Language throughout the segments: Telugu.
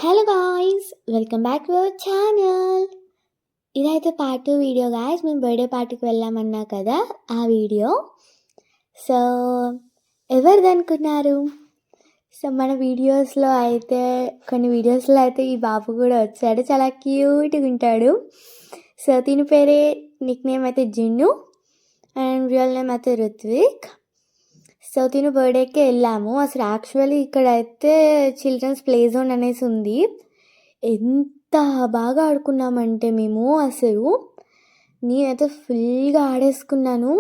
Hello guys, welcome back to our channel. ఇదైతే పార్ట్ 2 వీడియో గాయ్స్. మేము బర్త్డే పార్టీకి వెళ్ళామన్నా కదా, ఆ వీడియో. సో ఎవరిది అనుకున్నారు? సో మన వీడియోస్లో అయితే ఈ బాబు కూడా వచ్చాడు. చాలా క్యూట్గా ఉంటాడు. సో దీని పేరే నిక్ నేమ్ అయితే జిన్ను అండ్ రియల్ నేమ్ అయితే రుత్విక్. సో తిను బర్త్డేకి వెళ్ళాము. అసలు యాక్చువల్లీ ఇక్కడైతే చిల్డ్రన్స్ ప్లే జోన్ అనేసి ఉంది. ఎంత బాగా ఆడుకున్నామంటే మేము అసలు నేనైతే ఫుల్గా ఆడేసుకున్నాను.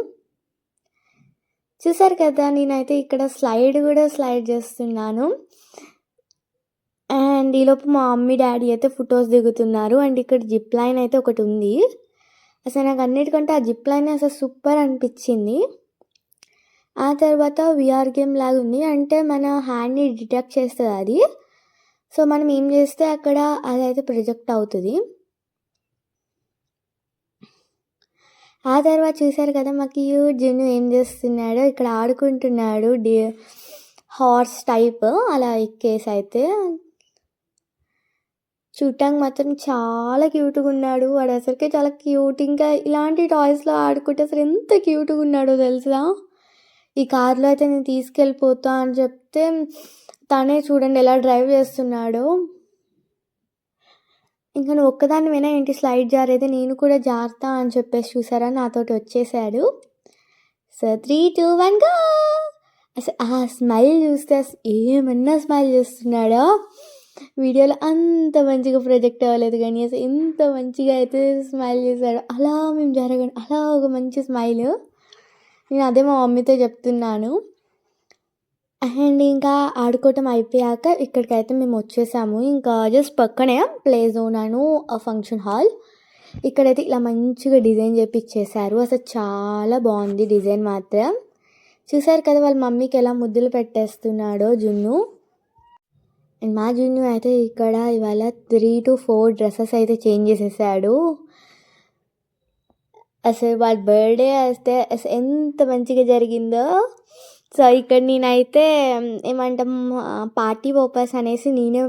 చూసారు కదా, నేనైతే ఇక్కడ స్లైడ్ చేస్తున్నాను. అండ్ ఈలోపు మా మమ్మీ డాడీ అయితే ఫొటోస్ దిగుతున్నారు. అండ్ ఇక్కడ జిప్ లైన్ అయితే ఒకటి ఉంది. అసలు నాకు అన్నిటికంటే ఆ జిప్ లైన్ అసలు సూపర్ అనిపించింది. ఆ తర్వాత విఆర్ గేమ్ లాగా ఉంది. అంటే మన హ్యాండ్ని డిటెక్ట్ చేస్తుంది అది. సో మనం ఏం చేస్తే అక్కడ అదైతే ప్రొజెక్ట్ అవుతుంది. ఆ తర్వాత చూసారు కదా, మాకు జిన్ను ఏం చేస్తున్నాడో, ఇక్కడ ఆడుకుంటున్నాడు. హార్స్ టైప్ అలా ఎక్కేసి అయితే చూడటానికి మాత్రం చాలా క్యూట్గా ఉన్నాడు వాడు. అసలుకే చాలా క్యూట్. ఇంకా ఇలాంటి టాయ్స్లో ఆడుకుంటే అసలు ఎంత క్యూట్గా ఉన్నాడో తెలుసా. ఈ కార్లో అయితే నేను తీసుకెళ్ళిపోతా అని చెప్తే తనే చూడండి ఎలా డ్రైవ్ చేస్తున్నాడో. ఇంకా నువ్వు ఒక్కదాన్ని వినా ఏంటి స్లైడ్ జారేది, నేను కూడా జారుతా అని చెప్పేసి చూసారా నాతోటి వచ్చేసాడు. So 3, 2, 1 go. అసలు ఆ స్మైల్ చూస్తే ఏమన్నా స్మైల్ చేస్తున్నాడో. వీడియోలో అంత మంచిగా ప్రొజెక్ట్ అవ్వలేదు కానీ అసలు ఎంత మంచిగా అయితే స్మైల్ చేశాడు. అలా మేము జరగండి, అలా ఒక మంచి స్మైల్. నేను అదే మా మమ్మీతో చెప్తున్నాను. అండ్ ఇంకా ఆడుకోవటం అయిపోయాక ఇక్కడికైతే మేము వచ్చేసాము. ఇంకా జస్ట్ పక్కనే ప్లే జోన్ అను ఫంక్షన్ హాల్. ఇక్కడైతే ఇలా మంచిగా డిజైన్ చేపించేశారు. అసలు చాలా బాగుంది డిజైన్ మాత్రం. చూసారు కదా వాళ్ళ మమ్మీకి ఎలా ముద్దులు పెట్టేస్తున్నాడో జున్ను. అండ్ మా జున్ను అయితే ఇక్కడ ఇవాళ 3 to 4 డ్రెస్సెస్ అయితే చేంజ్ చేసేసాడు. అసలు వాళ్ళ బర్త్డే అయితే అసలు ఎంత మంచిగా జరిగిందో. సో ఇక్కడ నేనైతే ఏమంటాం పార్టీ పర్పస్ అనేసి నేనే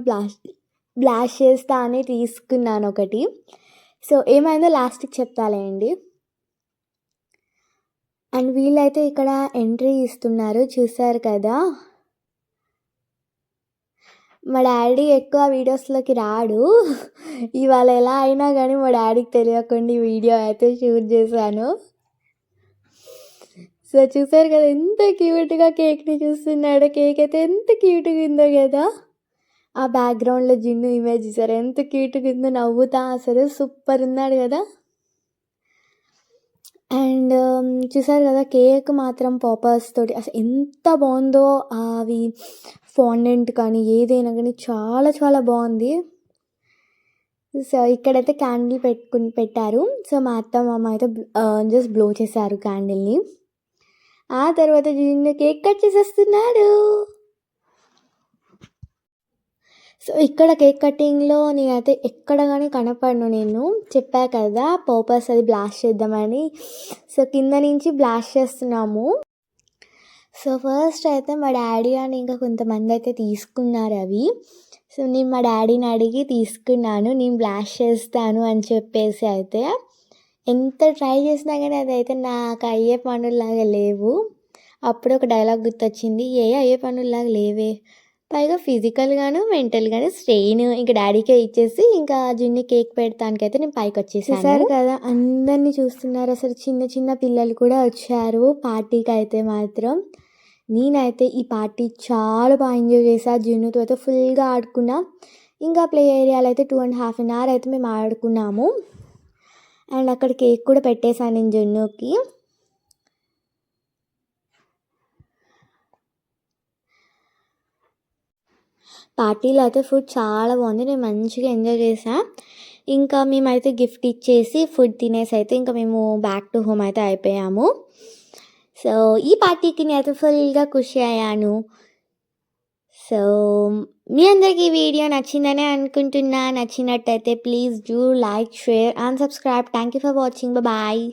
బ్లాస్ట్ చేస్తా అని తీసుకున్నాను ఒకటి. సో ఏమైందో లాస్ట్కి చెప్తాలేండి. అండ్ వీళ్ళైతే ఇక్కడ ఎంట్రీ ఇస్తున్నారు, చూసారు కదా. మా డాడీ ఎక్కువ వీడియోస్లోకి రాడు. ఇవాళ ఎలా అయినా కానీ మా డాడీకి తెలియకుండా ఈ వీడియో అయితే షూట్ చేశాను. సో చూసారు కదా ఎంత క్యూట్గా కేక్ని చూస్తున్నాడు. కేక్ అయితే ఎంత క్యూట్గా ఉందో కదా. ఆ బ్యాక్గ్రౌండ్లో జిన్ను ఇమేజ్ చూసారు ఎంత క్యూట్గా ఉందో, నవ్వుతా అసలు సూపర్ ఉన్నాడు కదా. అండ్ చూసారు కదా కేక్ మాత్రం పాపర్స్ తోటి అసలు ఎంత బాగుందో. అవి ఫాండెంట్ కానీ ఏదైనా కానీ చాలా చాలా బాగుంది. సో ఇక్కడైతే క్యాండిల్ పెట్టారు. సో మా అత్త మామ అయితే జస్ట్ బ్లో చేశారు క్యాండిల్ని. ఆ తర్వాత జిన్ను కేక్ కట్ చేసేస్తున్నాడు. సో ఇక్కడ కేక్ కటింగ్లో నేనైతే ఎక్కడ కానీ కనపడను. నేను చెప్పా కదా పర్పస్ అది బ్లాస్ట్ చేద్దామని. సో కింద నుంచి బ్లాస్ట్ చేస్తున్నాము. సో ఫస్ట్ అయితే మా డాడీ అని ఇంకా కొంతమంది అయితే తీసుకున్నారు అవి. సో నేను మా డాడీని అడిగి తీసుకున్నాను, నేను బ్లాస్ట్ చేస్తాను అని చెప్పేసి. అయితే ఎంత ట్రై చేసినా కానీ అదైతే నాకు అయ్యే పనుల్లాగా లేవు. అప్పుడు ఒక డైలాగ్ గుర్తొచ్చింది, అయ్యే పనుల్లాగా లేవే, పైగా ఫిజికల్గాను మెంటల్గాను స్ట్రెయిన్. ఇంకా డాడీకే ఇచ్చేసి ఇంకా జిన్ని కేక్ పెడతానికైతే నేను పైకి వచ్చేసాను కదా. అందరినీ చూస్తున్నారు, అసలు చిన్న చిన్న పిల్లలు కూడా వచ్చారు పార్టీకి. అయితే మాత్రం నేనైతే ఈ పార్టీ చాలా బాగా ఎంజాయ్ చేశాను. జిన్నుతో అయితే ఫుల్గా ఆడుకున్నా. ఇంకా ప్లే ఏరియాలో అయితే 2.5 hours అయితే మేము ఆడుకున్నాము. అండ్ అక్కడ కేక్ కూడా పెట్టేశాను నేను జిన్నుకి. పార్టీలో అయితే ఫుడ్ చాలా బాగుంది, నేను మంచిగా ఎంజాయ్ చేసాను. ఇంకా మేమైతే గిఫ్ట్ ఇచ్చేసి ఫుడ్ తినేసి అయితే ఇంకా మేము బ్యాక్ టు హోమ్ అయితే అయిపోయాము. సో ఈ పార్టీకి నేను ఫుల్గా ఖుషి అయ్యాను. సో మీ అందరికీ ఈ వీడియో నచ్చిందనే అనుకుంటున్నా. నచ్చినట్టయితే please do like, share and subscribe. Thank you for watching. Bye.